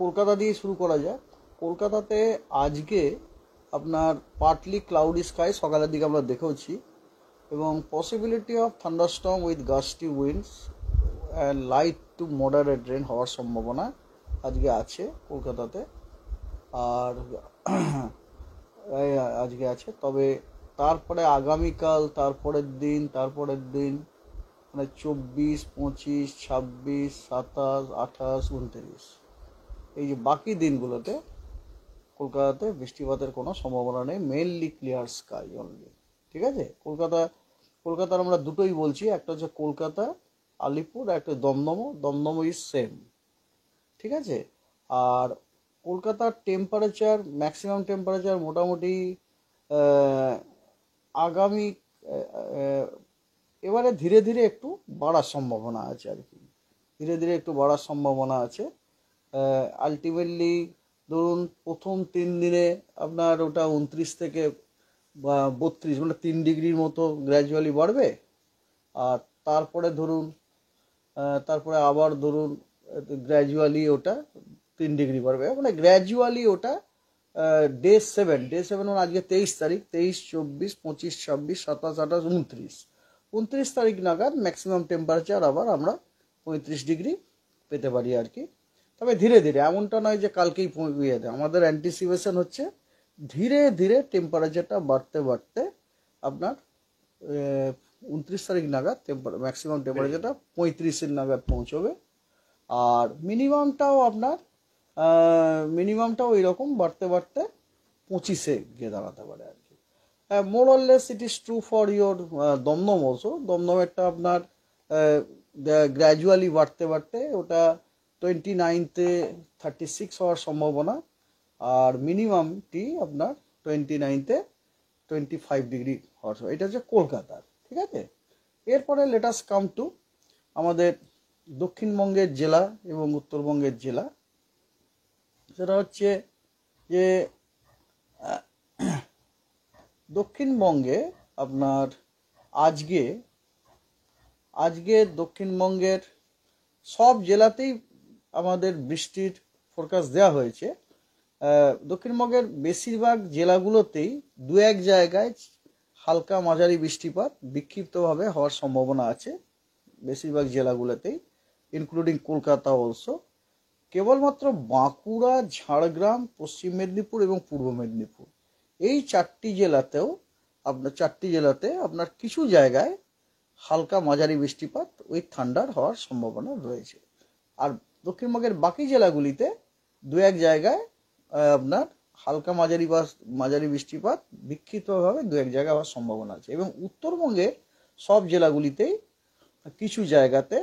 কলকাতা দিয়ে শুরু করা যায়। কলকাতাতে আজকে আপনার পার্টলি ক্লাউডি স্কাই সকালের দিকে আমরা দেখেওছি, এবং possibility of thunderstorm with gusty winds and light to moderate rain হওয়ার সম্ভাবনা আজকে আছে কলকাতাতে। আর আজকে আছে, তবে তারপরে আগামীকাল, তারপরের দিন মানে 24, 25, 26, 27, 28, 29, এই যে বাকি দিনগুলোতে কলকাতাতে বৃষ্টিপাতের কোনো সম্ভাবনা নেই। Mainly clear sky only. ঠিক আছে, কলকাতার আমরা দুটোই বলছি, একটা হচ্ছে কলকাতা আলিপুর, একটা দমদম ইজ সেম। ঠিক আছে, আর কলকাতার টেম্পারেচার, ম্যাক্সিমাম টেম্পারেচার মোটামুটি আগামী এবারে ধীরে ধীরে একটু বাড়ার সম্ভাবনা আছে আর কি, ধীরে ধীরে একটু বাড়ার সম্ভাবনা আছে। আলটিমেটলি ধরুন প্রথম 3 দিনে আপনার ওটা 29 থেকে 32, মানে 3 ডিগ্রির মতো গ্র্যাজুয়ালি বাড়বে। আর তারপরে আবার ধরুন গ্র্যাজুয়ালি ওটা 3 ডিগ্রি বাড়বে, মানে গ্র্যাজুয়ালি ওটা ডে 7 মানে আজকে 23 তারিখ, 23, 24, 25, 26, 27, 28, 29 তারিখ নাগাদ ম্যাক্সিমাম টেম্পারেচার আবার আমরা 35 ডিগ্রি পেতে পারি আর কি। তবে ধীরে ধীরে, এমনটা নয় যে কালকেই ইয়ে দেয়। আমাদের অ্যান্টিসিপেশন হচ্ছে ধীরে ধীরে টেম্পারেচারটা বাড়তে বাড়তে আপনার 29 তারিখ নাগাদ ম্যাক্সিমাম টেম্পারেচারটা 35-এর নাগাদ পৌঁছবে। আর মিনিমামটাও এরকম বাড়তে বাড়তে 25-এ গিয়ে দাঁড়াতে পারে আর কি। More or less it is true for your Dumdum also. দমদমেরটা আপনার গ্র্যাজুয়ালি বাড়তে বাড়তে ওটা 29-তে 36 হওয়ার সম্ভাবনা, আর মিনিমামটি আপনার 29-তে 25 ডিগ্রি হওয়ার সম্ভাবনা। এটা হচ্ছে কলকাতার। ঠিক আছে, এরপরে লেটাস কাম টু আমাদের দক্ষিণবঙ্গের জেলা এবং উত্তরবঙ্গের জেলা। সেটা হচ্ছে যে দক্ষিণবঙ্গে আপনার আজকে দক্ষিণবঙ্গের সব জেলাতেই আমাদের বৃষ্টির ফোরকাস্ট দেওয়া হয়েছে। দক্ষিণবঙ্গের বেশিরভাগ জেলাগুলোতেই 2-1 জায়গায় হালকা মাঝারি বৃষ্টিপাত বিক্ষিপ্তভাবে হওয়ার সম্ভাবনা আছে, বেশিরভাগ জেলাগুলোতেই, ইনক্লুডিং কলকাতা অলসো। কেবলমাত্র বাঁকুড়া, ঝাড়গ্রাম, পশ্চিম মেদিনীপুর এবং পূর্ব মেদিনীপুর, এই 4টি জেলাতে আপনার কিছু জায়গায় হালকা মাঝারি বৃষ্টিপাত উইথ থান্ডার হওয়ার সম্ভাবনা রয়েছে। আর দক্ষিণবঙ্গের বাকি জেলাগুলিতে 2-1 জায়গায় আপনার হালকা মাঝারি বৃষ্টিপাত বিক্ষিপ্তভাবে 2-1 জায়গায় হওয়ার সম্ভাবনা আছে। এবং উত্তরবঙ্গের সব জেলাগুলিতেই কিছু জায়গাতে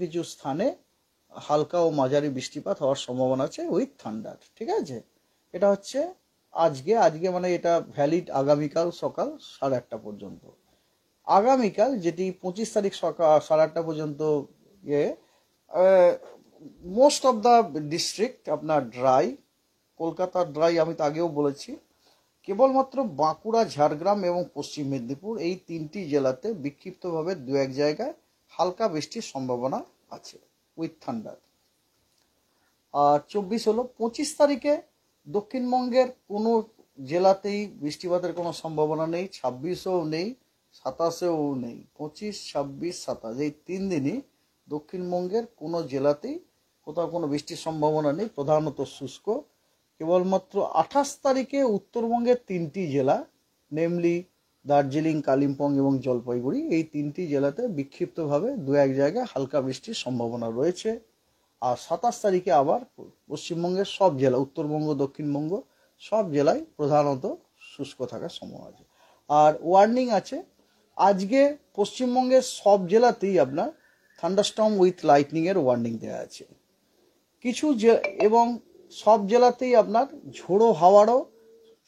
কিছু স্থানে হালকা ও মাঝারি বৃষ্টিপাত হওয়ার সম্ভাবনা আছে উইথ থান্ডার। ঠিক আছে, এটা হচ্ছে আজকে মানে এটা ভ্যালিড আগামীকাল সকাল 8:30 পর্যন্ত। আগামীকাল যেটি 25 তারিখ সকাল 8:30 পর্যন্ত মোস্ট অফ দ্য ডিস্ট্রিক্ট আপনার ড্রাই। কলকাতা ড্রাই, আমি তো আগেও বলেছি। কেবলমাত্র বাঁকুড়া, ঝাড়গ্রাম এবং পশ্চিম মেদিনীপুর, এই 3টি জেলাতে বিক্ষিপ্তভাবে 2-1 জায়গায় হালকা বৃষ্টির সম্ভাবনা আছে উইথ থান্ডার। আর 25 তারিখে দক্ষিণবঙ্গের কোনো জেলাতেই বৃষ্টিপাতের কোনো সম্ভাবনা নেই, 26-এও নেই, 27-এও নেই। 25, 26, 27 এই 3 দিনই দক্ষিণবঙ্গের কোনো জেলাতেই কোথাও কোনো বৃষ্টির সম্ভাবনা নেই, প্রধানত শুষ্ক। কেবলমাত্র 28 তারিখে উত্তরবঙ্গের 3টি জেলা, নেমলি দার্জিলিং, কালিম্পং এবং জলপাইগুড়ি, এই 3টি জেলাতে বিক্ষিপ্তভাবে 2-1 জায়গায় হালকা বৃষ্টির সম্ভাবনা রয়েছে। আর 27 তারিখে আবার পশ্চিমবঙ্গের সব জেলা, উত্তরবঙ্গ, দক্ষিণবঙ্গ সব জেলায় প্রধানত শুষ্ক থাকার সম্ভাবনা আছে। আর ওয়ার্নিং আছে, আজকে পশ্চিমবঙ্গের সব জেলাতেই আপনার থান্ডারস্টর্ম উইথ লাইটনিংয়ের ওয়ার্নিং দেওয়া আছে এবং সব জেলাতেই আপনার ঝোড়ো হাওয়ারও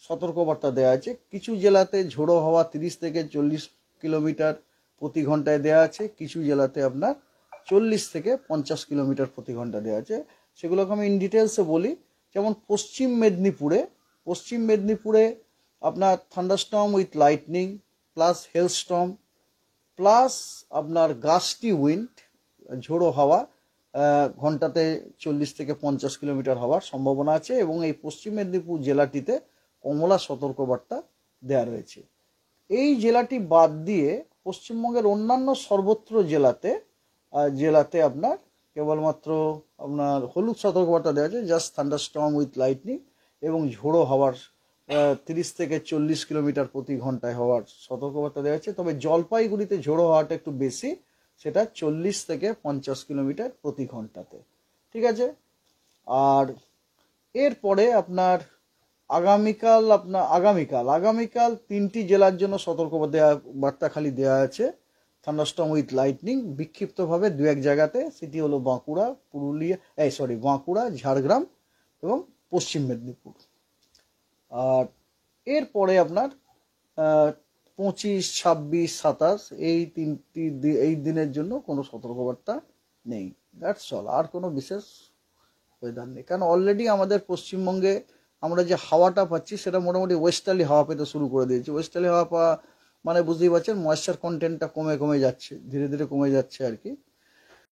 সতর্কবার্তা দেওয়া আছে। কিছু জেলাতে ঝোড়ো হাওয়া 30 থেকে 40 কিলোমিটার প্রতি ঘন্টায় দেওয়া আছে, কিছু জেলাতে আপনার 40 থেকে 50 কিলোমিটার প্রতি ঘন্টা দেওয়া আছে। সেগুলোকে আমি ইন ডিটেলসে বলি। যেমন পশ্চিম মেদিনীপুরে আপনার thunderstorm with lightning plus hailstorm plus আপনার গাস্টি উইন্ড, ঝোড়ো হাওয়া ঘন্টাতে 40 থেকে 50 কিলোমিটার হওয়ার সম্ভাবনা আছে, এবং এই পশ্চিম মেদিনীপুর জেলাটিতে কমলা সতর্কবার্তা দেওয়া রয়েছে। এই জেলাটি বাদ দিয়ে পশ্চিমবঙ্গের অন্যান্য সর্বত্র জেলাতে আপনার কেবলমাত্র আপনার হলুদ সতর্কবার্তা দেওয়া আছে, জাস্ট থান্ডারস্টর্ম উইথ লাইটনিং এবং ঝোড়ো হওয়ার 30 থেকে 40 কিলোমিটার প্রতি ঘন্টায় হওয়ার সতর্কবার্তা দেওয়া আছে। তবে জলপাইগুড়িতে ঝোড়ো হওয়াটা একটু বেশি, সেটা 40 থেকে 50 কিলোমিটার প্রতি ঘন্টাতে। ঠিক আছে। আর এরপরে আপনার আগামীকাল 3টি জেলার জন্য বার্তা খালি দেওয়া আছে, থান্ডারস্টর্ম উইথ লাইটনিং বিক্ষিপ্তভাবে 2-1 জায়গাতে, সেটি হলো বাঁকুড়া, ঝাড়গ্রাম এবং পশ্চিম মেদিনীপুর। আর এরপরে আপনার 25, 26, 27 এই দিনের জন্য কোনো সতর্কবার্তা নেই। দ্যাটস অল, আর কোনো বিশেষ ওয়েদার নেই। কারণ অলরেডি আমাদের পশ্চিমবঙ্গে আমরা যে হাওয়াটা পাচ্ছি সেটা মোটামুটি ওয়েস্টার্লি হাওয়া পেতে শুরু করে দিয়েছে। ওয়েস্টার্লি হাওয়া পাওয়া মানে বুঝতেই পারছেন, ময়েশ্চার কন্টেন্টটা কমে যাচ্ছে, ধীরে ধীরে কমে যাচ্ছে আর কি।